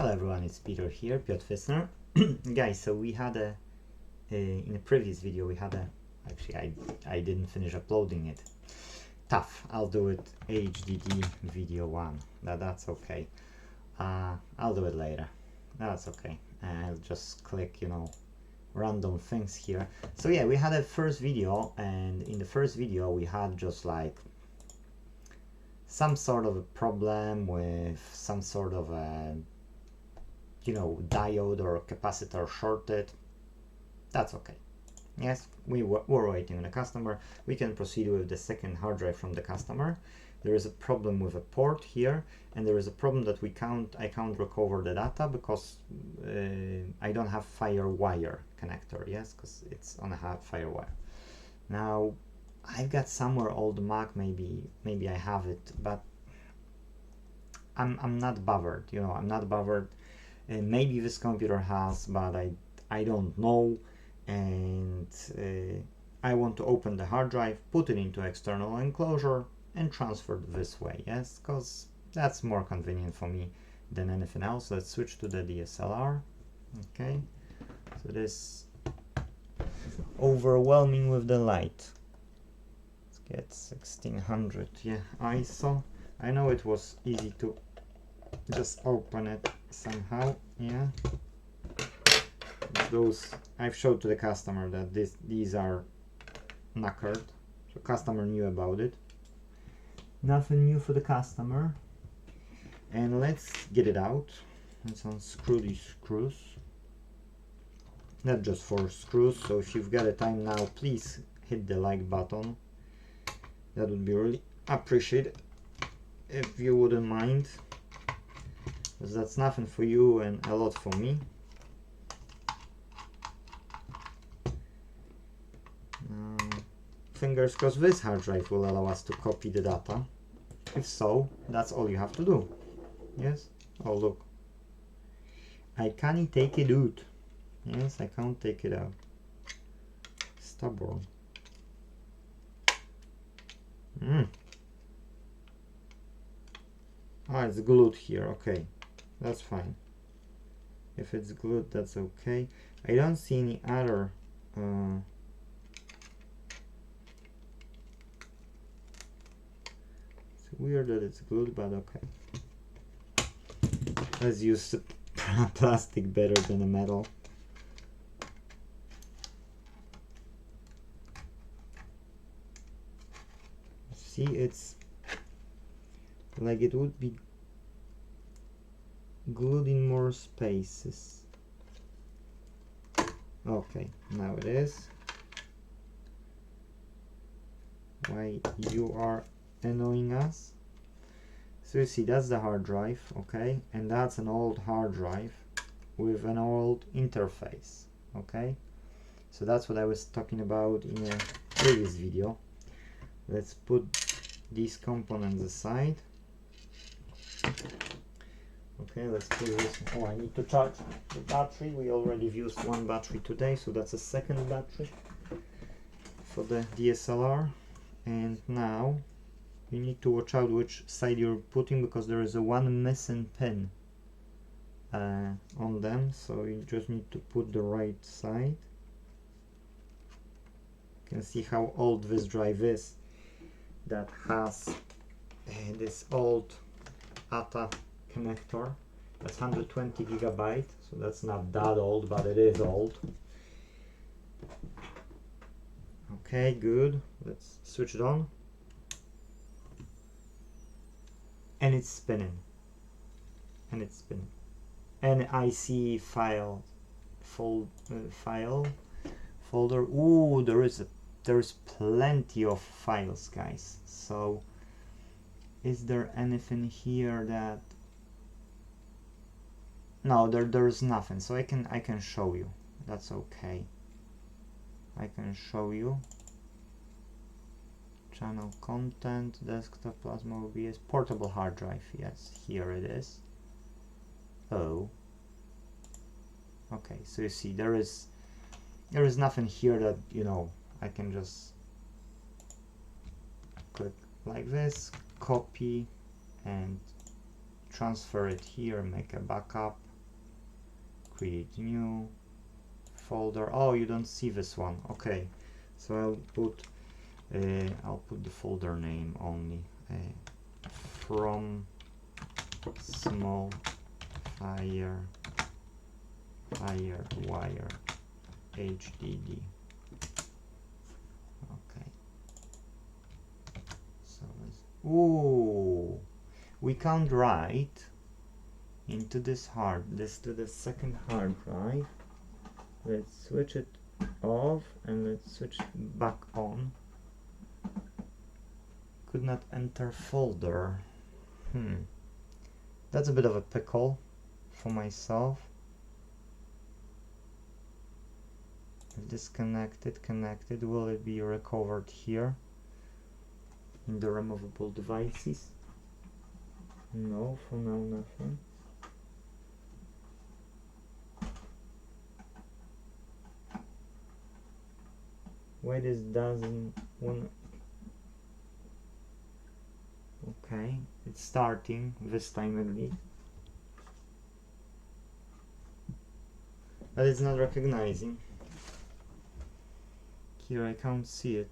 Hello everyone, it's Peter here, Piotr Fissner. Guys, so we had in a previous video we had actually I didn't finish uploading it. Tough, I'll do it HDD video 1, that's okay. I'll do it later, that's okay. I'll just click, random things here. So yeah, we had a first video, and in the first video we had just like some sort of a problem with some sort of a diode or capacitor shorted. That's okay. Yes, we're waiting on the customer. We can proceed with the second hard drive from the customer. There is a problem with a port here, and there is a problem that I can't recover the data because I don't have firewire connector. Yes, because it's on a firewire. Now I've got somewhere old Mac, maybe I have it, but I'm not bothered. I'm not bothered. Maybe this computer has, but I don't know, and I want to open the hard drive, put it into external enclosure and transfer it this way, yes, because that's more convenient for me than anything else. Let's switch to the DSLR. Okay, so this overwhelming with the light. Let's get 1600 ISO. I know it was easy to just open it somehow. Yeah, those I've showed to the customer that these are knackered, so customer knew about it. Nothing new for the customer. And let's get it out. Let's unscrew these screws. Not just 4 screws, so if you've got a time now, please hit the like button. That would be really appreciated if you wouldn't mind, because that's nothing for you and a lot for me. Fingers crossed this hard drive will allow us to copy the data. If so, that's all you have to do. Yes? Oh look, I can't take it out. Yes, I can't take it out. Stubborn. It's glued here. Okay, that's fine. If it's glued, that's okay. I don't see any other it's weird that it's glued, but okay. Let's use plastic better than a metal. See, it's like it would be glued in more spaces. Okay, now it is. Why you are annoying us? So you see, that's the hard drive, okay, and that's an old hard drive with an old interface, okay. So that's what I was talking about in a previous video. Let's put these components aside. Okay, let's put this. Oh, I need to charge the battery. We already used one battery today, so that's a second battery for the DSLR. And now you need to watch out which side you're putting, because there is a one missing pin on them, so you just need to put the right side. You can see how old this drive is, that has this old ATA connector. That's 120 gigabyte, so that's not that old, but it is old. Okay, good. Let's switch it on. And it's spinning. And it's spinning. And I see file folder. Ooh, there's plenty of files, guys. So is there anything here that... No, there's nothing, so I can show you. That's okay. I can show you. Channel content, desktop, plasma OBS, portable hard drive. Yes, here it is. Oh. Okay, so you see there is nothing here that I can just click like this, copy and transfer it here, make a backup. create new folder. Oh, you don't see this one. Okay, so I'll put the folder name only, from small firewire HDD. Okay, so ooh, we can't write into this to the second hard drive. Let's switch it off and let's switch it back on. Could not enter folder. That's a bit of a pickle for myself. Disconnected, connected. Will it be recovered here in the removable devices? No, for now nothing. Why this doesn't want? Okay, it's starting this time at least, but it's not recognizing. Here I can't see it.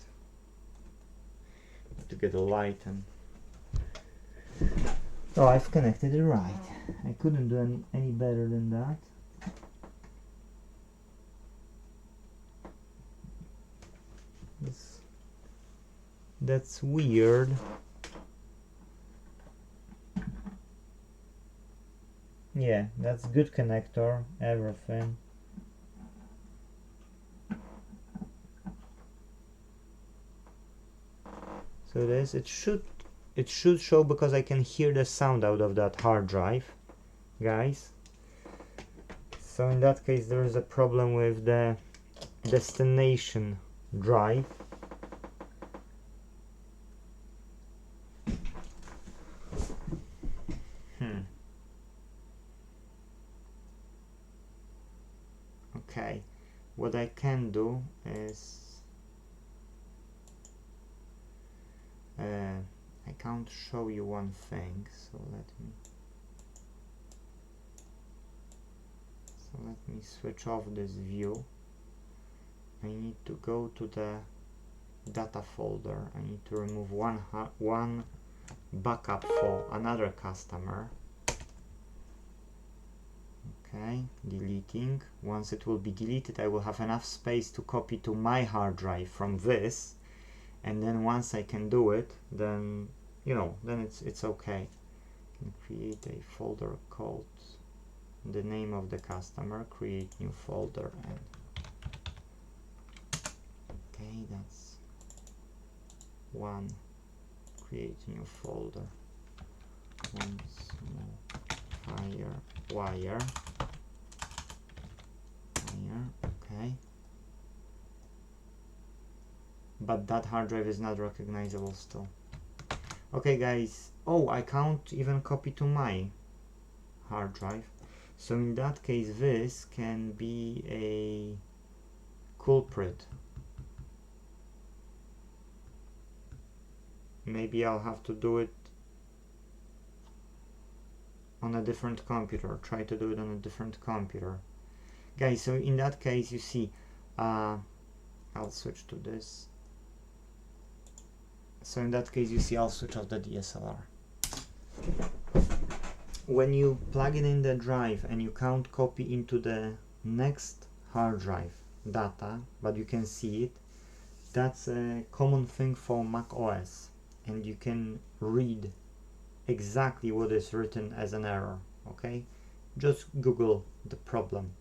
Have to get a light and. Oh, I've connected it right. I couldn't do any better than that. That's weird. Yeah, that's good connector, everything. So it should show, because I can hear the sound out of that hard drive, guys. So in that case there is a problem with the destination drive. Okay, what I can do is I can't show you one thing, so let me switch off this view. I need to go to the data folder. I need to remove one backup for another customer. Okay, deleting. Once it will be deleted, I will have enough space to copy to my hard drive from this, and then once I can do it, then then it's okay. I can create a folder called the name of the customer, create new folder, and okay, that's one. Create new folder. One small firewire. Okay. But that hard drive is not recognizable still. Okay, guys. Oh, I can't even copy to my hard drive. So in that case, this can be a culprit. Maybe I'll have to do it on a different computer. Try to do it on a different computer. Guys, so in that case, you see, I'll switch to this. So in that case, you see, I'll switch off the DSLR. When you plug it in the drive and you can't copy into the next hard drive data, but you can see it, that's a common thing for Mac OS, and you can read exactly what is written as an error. Okay, just Google the problem,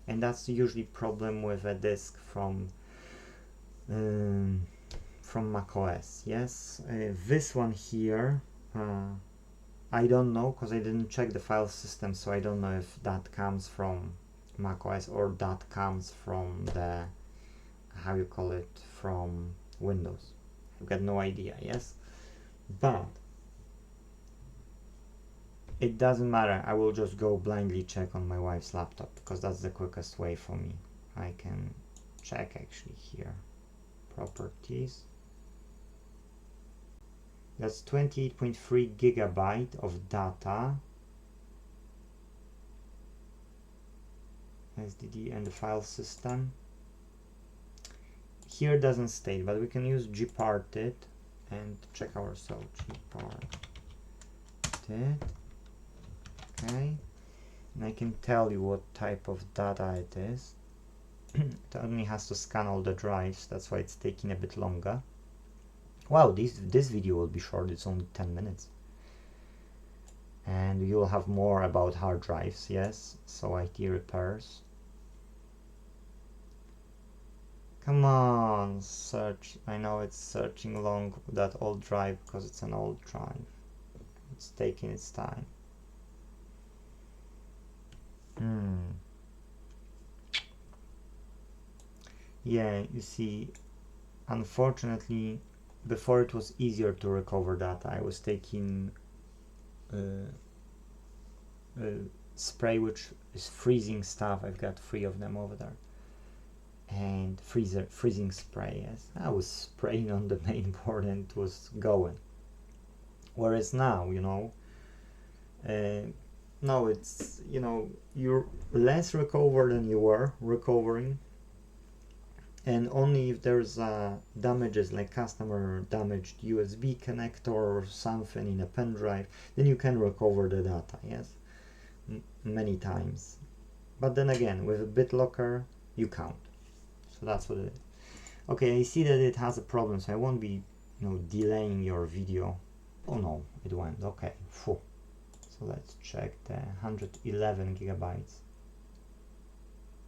and that's usually problem with a disk from Mac OS. Yes, this one here, I don't know, because I didn't check the file system, so I don't know if that comes from Mac OS or that comes from the, how you call it, from Windows. I've got no idea. Yes, but it doesn't matter. I will just go blindly check on my wife's laptop, because that's the quickest way for me. I can check actually here, properties. That's 28.3 gigabyte of data. SDD and the file system. Here doesn't state, but we can use gparted and check ourselves. Gparted. Okay. And I can tell you what type of data it is. It only has to scan all the drives, that's why it's taking a bit longer. Wow, this video will be short, it's only 10 minutes. And you'll have more about hard drives, yes, so IT repairs. Come on, search. I know it's searching long that old drive because it's an old drive. It's taking its time. Yeah, you see, unfortunately, before it was easier to recover data. I was taking spray which is freezing stuff. I've got 3 of them over there. And freezing spray, yes. I was spraying on the main board and it was going. Whereas now, you know, no, it's, you know, you're less recovered than you were recovering, and only if there's damages like customer damaged USB connector or something in a pen drive, then you can recover the data, yes, many times. But then again, with a BitLocker, you can't. So that's what it is. Okay, I see that it has a problem, so I won't be, you know, delaying your video. Oh no, it went. Okay, phew. So let's check the 111 gigabytes.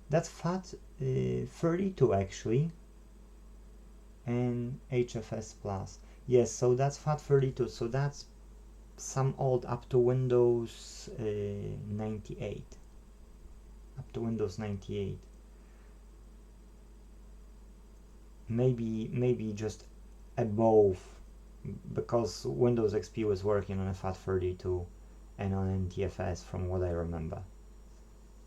That's FAT32 actually, and HFS plus. Yes, so that's FAT32. So that's some old up to Windows 98. Up to Windows 98. Maybe just above, because Windows XP was working on a FAT32 and on NTFS from what I remember.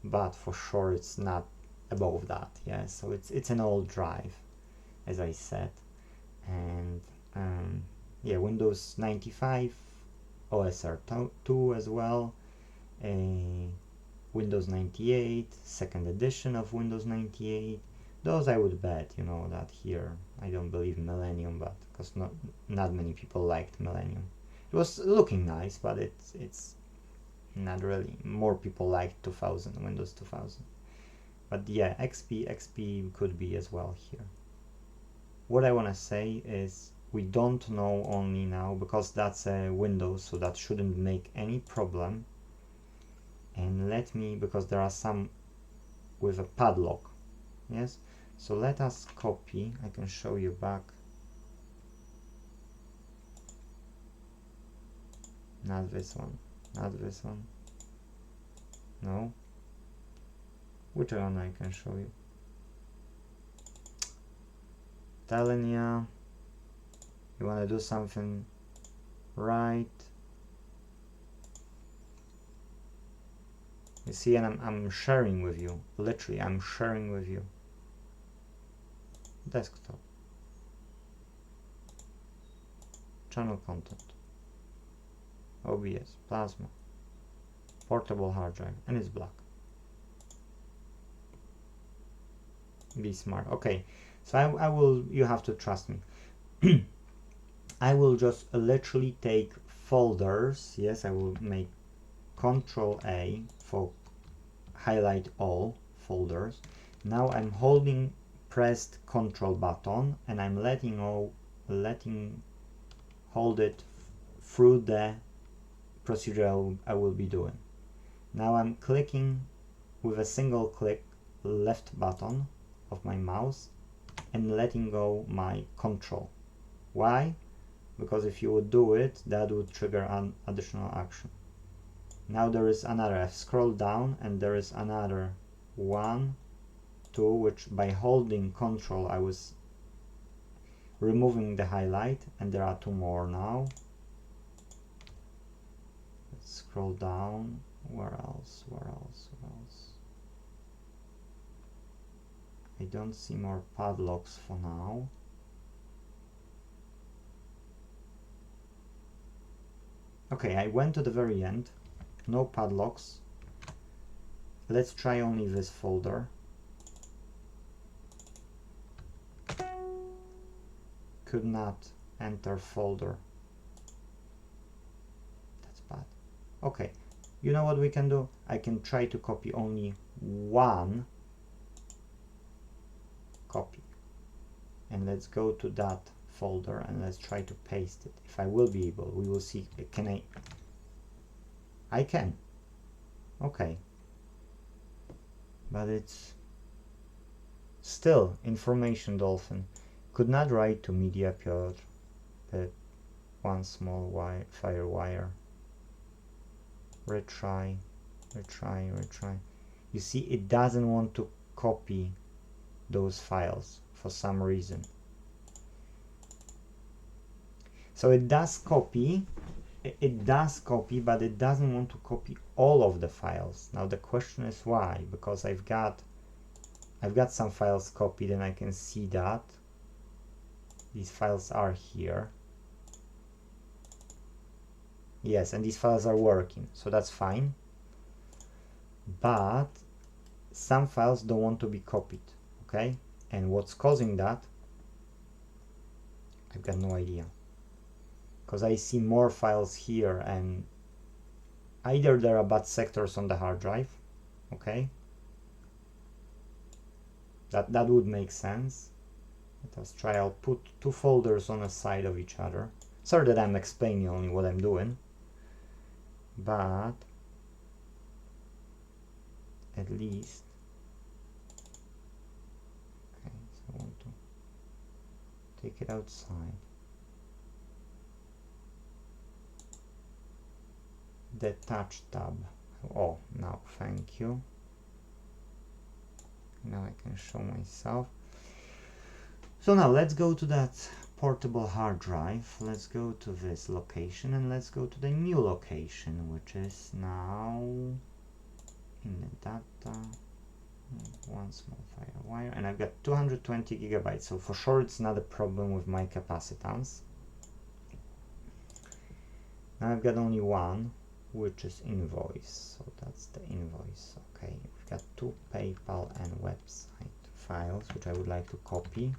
But for sure it's not above that, yeah. So it's an old drive, as I said, and yeah, Windows 95, OSR2 as well, Windows 98, second edition of Windows 98. Those I would bet, you know, that here. I don't believe Millennium, but because not many people liked Millennium. It was looking nice, but it's not really. More people liked 2000, Windows 2000. But yeah, XP could be as well here. What I want to say is we don't know only now, because that's a Windows, so that shouldn't make any problem. And because there are some with a padlock, yes. So let us copy. I can show you back. Not this one. Not this one. No. Which one I can show you? Telling you want to do something right. You see, and I'm sharing with you. Literally, I'm sharing with you. Desktop. Channel content. OBS. Plasma. Portable hard drive. And it's black. Be smart. Okay. So I will, you have to trust me. I will just literally take folders. Yes, I will make Control A for highlight all folders. Now I'm holding pressed Control button and I'm hold it through the procedure I will be doing. Now I'm clicking with a single click left button of my mouse and letting go my control. Why? Because if you would do it, that would trigger an additional action. Now there is another. I've scrolled down and there is another 1, 2, which by holding control I was removing the highlight, and there are 2 more now. Let's scroll down. Where else? I don't see more padlocks for now. Okay, I went to the very end. No padlocks. let's try only this folder. Could not enter folder. That's bad. Okay, you know what we can do? I can try to copy only one copy. And let's go to that folder and let's try to paste it. If I will be able, we will see. Can I? I can. Okay. But it's still information dolphin. Could not write to media Piotr, but one small firewire. Retry, retry, retry. You see, it doesn't want to copy those files for some reason. So it does copy, but it doesn't want to copy all of the files. Now the question is why? Because I've got some files copied and I can see that these files are here. Yes, and these files are working, so that's fine. But some files don't want to be copied, okay? And what's causing that? I've got no idea. Because I see more files here, and either there are bad sectors on the hard drive, okay? That would make sense. Let us try. I'll put two folders on the side of each other. Sorry that I'm explaining only what I'm doing, but at least, okay, so I want to take it outside. Detach tab. Oh, now thank you. Now I can show myself. So now let's go to that portable hard drive. Let's go to this location and let's go to the new location, which is now in the data. One small firewire, and I've got 220 gigabytes. So for sure it's not a problem with my capacitance. Now I've got only one, which is invoice. So that's the invoice. Okay, we've got two PayPal and website files, which I would like to copy.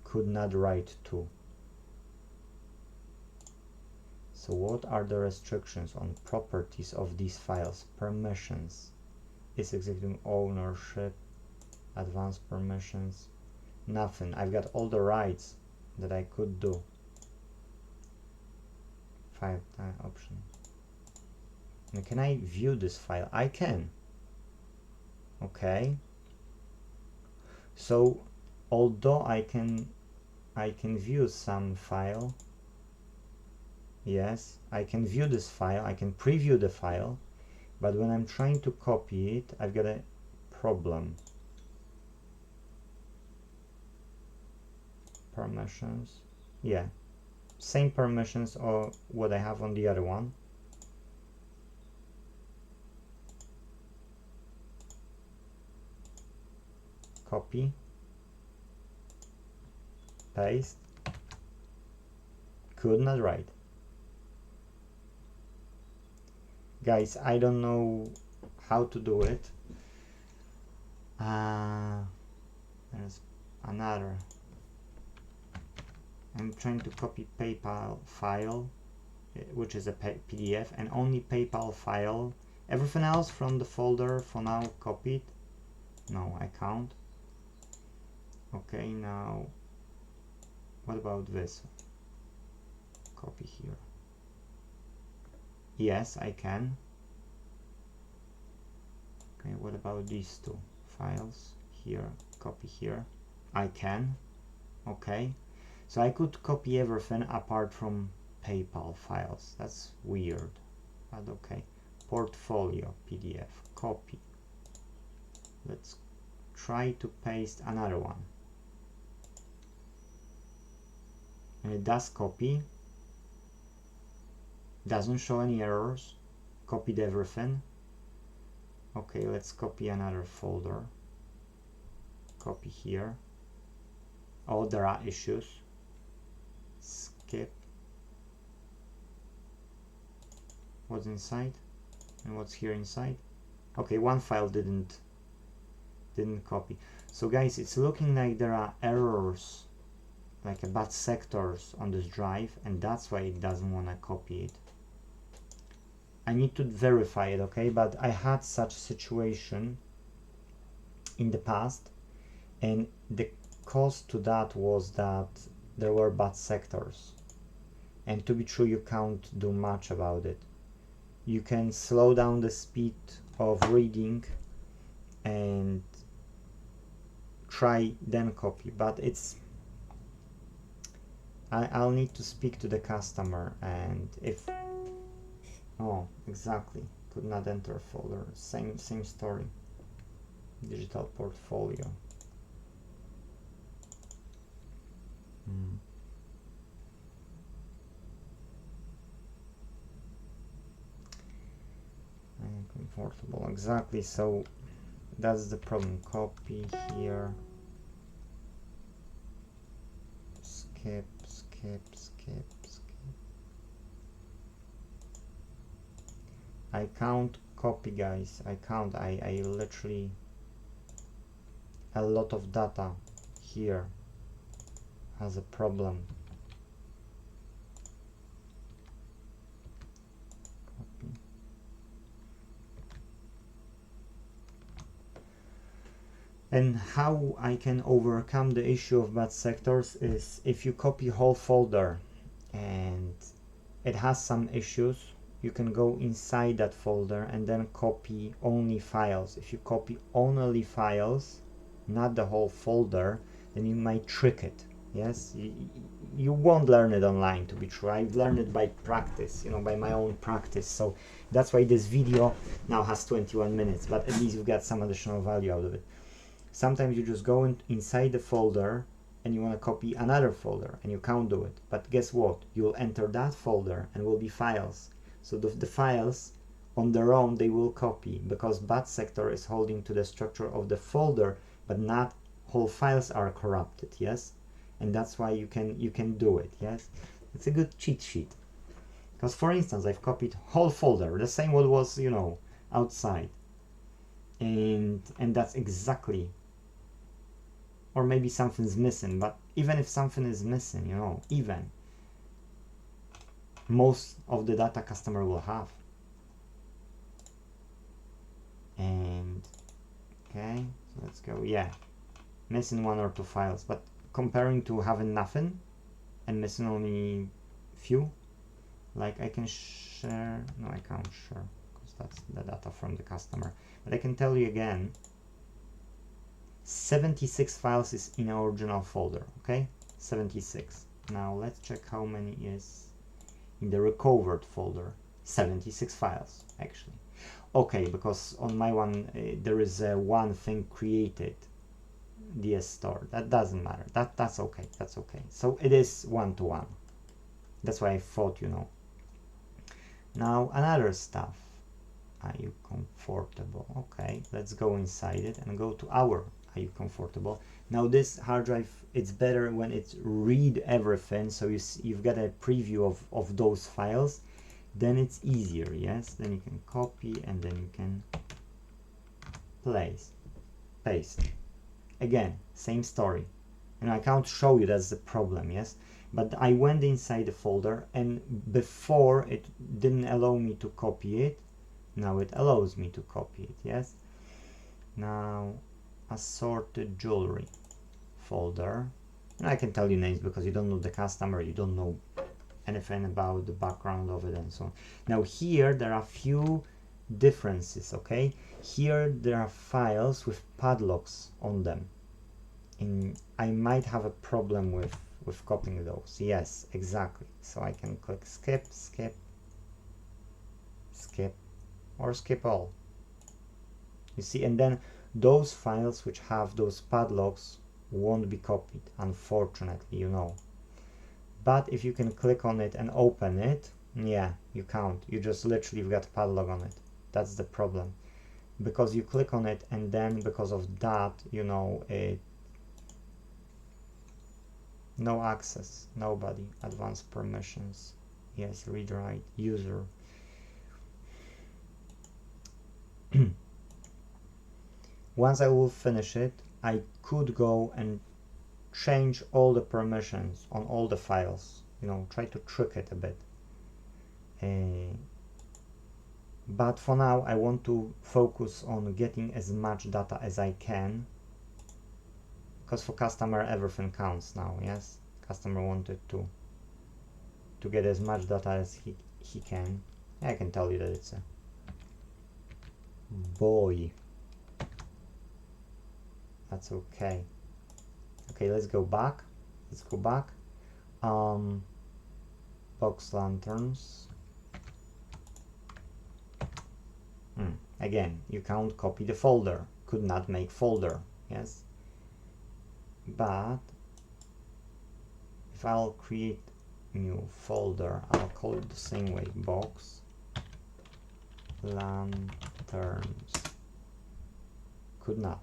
Could not write to. So what are the restrictions on properties of these files? Permissions. Is executing ownership, advanced permissions, nothing. I've got all the rights that I could do. 5 options. Now, can I view this file? I can. Okay. So although I can view some file, yes, I can view this file, I can preview the file, but when I'm trying to copy it, I've got a problem. Permissions, yeah, same permissions or what I have on the other one. Copy, paste, could not write. Guys, I don't know how to do it. There's another. I'm trying to copy PayPal file, which is a PDF, and only PayPal file. Everything else from the folder for now copied. No, I can't. Okay, now what about this? Copy here. Yes, I can. Okay, what about these two files? Here, copy here. I can. Okay, so I could copy everything apart from PayPal files. That's weird, but okay. Portfolio PDF, copy. Let's try to paste another one. And it does copy. Doesn't show any errors. Copied everything. Okay, let's copy another folder. Copy here. Oh, there are issues. Skip. What's inside? And what's here inside? Okay, one file didn't copy. So guys, it's looking like there are errors, like bad sectors on this drive, and that's why it doesn't want to copy it. I need to verify it, okay? But I had such situation in the past, and the cause to that was that there were bad sectors. And to be true, you can't do much about it. You can slow down the speed of reading and try then copy, but it's I'll need to speak to the customer, and if oh exactly, could not enter folder, same story, digital portfolio. Uncomfortable, exactly, so that's the problem. Copy here, skip. I can't copy, guys. I can't. I literally a lot of data here has a problem. Copy. And how I can overcome the issue of bad sectors is if you copy whole folder and it has some issues, you can go inside that folder and then copy only files. If you copy only files, not the whole folder, then you might trick it. Yes, you won't learn it online, to be true. I've learned it by practice, you know, by my own practice. So that's why this video now has 21 minutes, but at least you've got some additional value out of it. Sometimes you just go inside the folder and you want to copy another folder and you can't do it. But guess what? You'll enter that folder and will be files. So the files on their own, they will copy, because bad sector is holding to the structure of the folder, but not whole files are corrupted. Yes, and that's why you can do it. Yes, it's a good cheat sheet. Because for instance, I've copied whole folder, the same what was, you know, outside, and that's exactly. Or maybe something's missing, but even if something is missing, you know, even most of the data customer will have. And okay, so let's go. Yeah, missing 1 or 2 files, but comparing to having nothing and missing only few, like I can share. No, I can't share because that's the data from the customer. But I can tell you again, 76 files is in our original folder. Okay, 76. Now let's check how many is in the recovered folder. 76 files actually. Okay, because on my one there is one thing created, DS store. That doesn't matter. That's okay. That's okay. So it is 1-to-1. That's why I thought, you know. Now another stuff. Are you comfortable? Okay, let's go inside it and go to our. Are you comfortable? Now this hard drive, it's better when it's read everything, so you've got a preview of those files, then it's easier. Yes, then you can copy and then you can paste. Again, same story. And I can't show you, that's the problem. Yes, but I went inside the folder, and before it didn't allow me to copy it. Now it allows me to copy it. Yes, now assorted jewelry folder, and I can tell you names because you don't know the customer, you don't know anything about the background of it and so on. Now here there are few differences. Okay, here there are files with padlocks on them, and I might have a problem with copying those. Yes, exactly. So I can click skip, or skip all. You see, and then those files which have those padlocks won't be copied, unfortunately, you know. But if you can click on it and open it, yeah, you can't. You just literally got padlock on it. That's the problem. Because you click on it, and then because of that, you know, no access, nobody, advanced permissions, yes, read write, user. once I will finish it, I could go and change all the permissions on all the files, you know, try to trick it a bit. But for now I want to focus on getting as much data as I can, because for customer everything counts now. Yes, customer wanted to get as much data as he can. I can tell you that it's a boy. That's okay. Okay, let's go back. Let's go back. Box lanterns. Again, you can't copy the folder. Could not make folder. Yes. But if I'll create new folder, I'll call it the same way, box lanterns. Could not.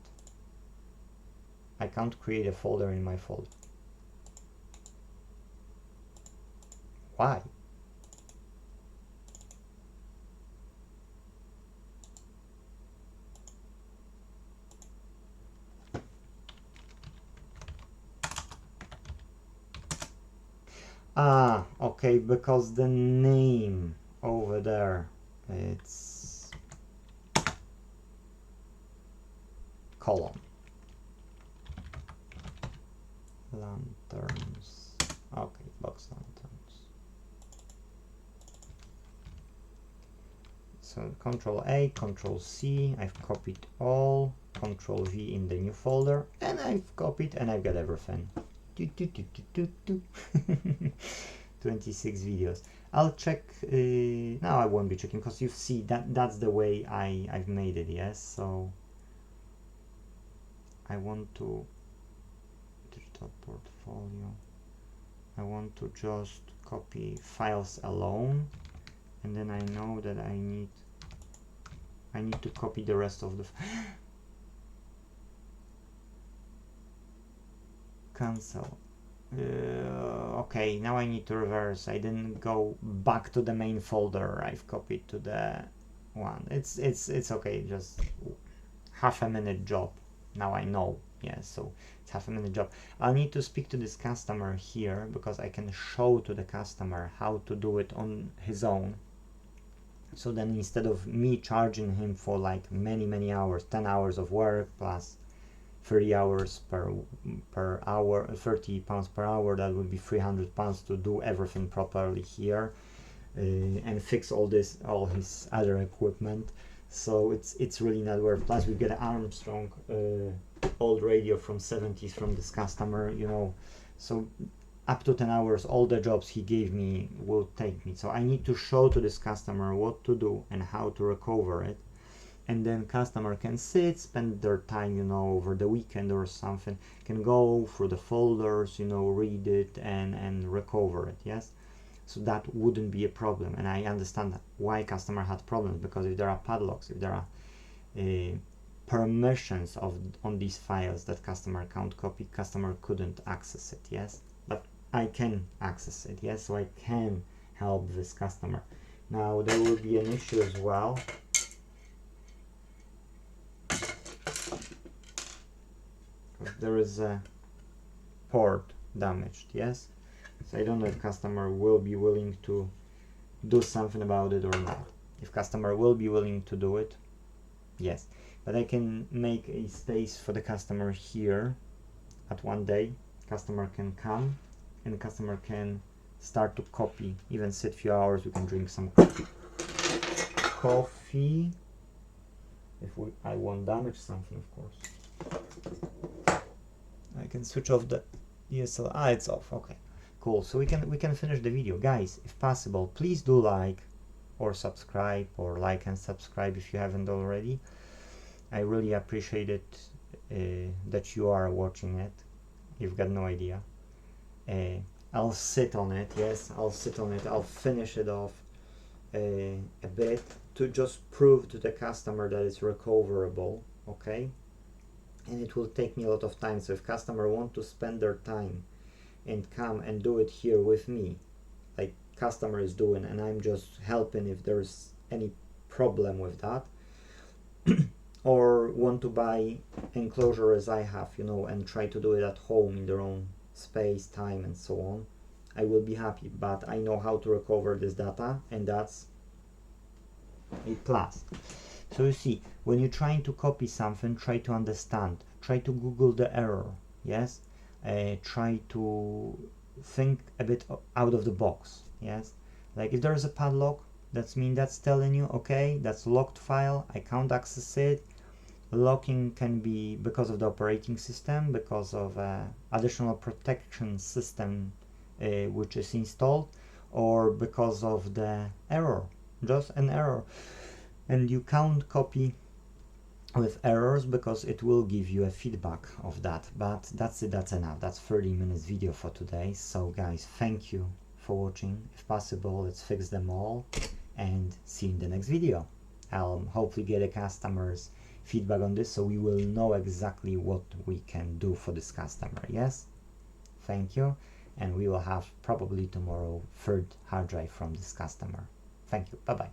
I can't create a folder in my folder. Why? Ah, okay, because the name over there, it's column. Lanterns. Okay, box lanterns. So Control A, Control C, I've copied all, Control V in the new folder, and I've copied and I've got everything. 26 videos. I'll check, now I won't be checking because you see that's the way I've made it, yes? So I want to digital portfolio. I want to just copy files alone, and then I know that I need to copy the rest of the cancel. Okay, now I need to reverse. I didn't go back to the main folder. I've copied to the one. It's okay. Just half a minute job. Now I know. Yeah, so it's half a minute job. I'll need to speak to this customer here because I can show to the customer how to do it on his own. So then instead of me charging him for like many hours, 10 hours of work plus 30 hours per hour, 30 pounds per hour, that would be 300 pounds to do everything properly here and fix all his other equipment. So it's really not worth. Plus we get an Armstrong old radio from 70s from this customer, you know, so up to 10 hours all the jobs he gave me will take me. So I need to show to this customer what to do and how to recover it, and then customer can spend their time, you know, over the weekend or something, can go through the folders, you know, read it and recover it. Yes, so that wouldn't be a problem. And I understand why customer had problems, because if there are padlocks, if there are permissions on these files that customer can't copy, customer couldn't access it. Yes, but I can access it. Yes, so I can help this customer. Now there will be an issue as well. There is a port damaged. Yes, so I don't know if customer will be willing to do something about it or not. If customer will be willing to do it, yes, but I can make a space for the customer here at one day. Customer can come and customer can start to copy, even sit few hours. We can drink some coffee if I won't damage something, of course. I can switch off the DSL. It's off. Okay, cool. So we can finish the video, guys. If possible, please do like or subscribe, or like and subscribe if you haven't already. I really appreciate it that you are watching it. You've got no idea. I'll sit on it. Yes, I'll sit on it. I'll finish it off a bit to just prove to the customer that it's recoverable. Okay, and it will take me a lot of time. So if customer want to spend their time and come and do it here with me, like customer is doing, and I'm just helping if there's any problem with that, or want to buy enclosure as I have, you know, and try to do it at home in their own space, time, and so on, I will be happy. But I know how to recover this data, and that's a plus. So you see, when you're trying to copy something, try to understand, try to Google the error, yes, try to think a bit out of the box, yes. Like if there's a padlock, that's telling you, okay, that's locked file, I can't access it. Locking can be because of the operating system, because of additional protection system which is installed, or because of the error, just an error. And you can't copy with errors because it will give you a feedback of that. But that's it, that's enough. That's 30 minutes video for today. So guys, thank you for watching. If possible, let's fix them all, and see you in the next video. I'll hopefully get a customer's feedback on this, so we will know exactly what we can do for this customer. Yes, thank you, and we will have probably tomorrow third hard drive from this customer. Thank you, bye bye.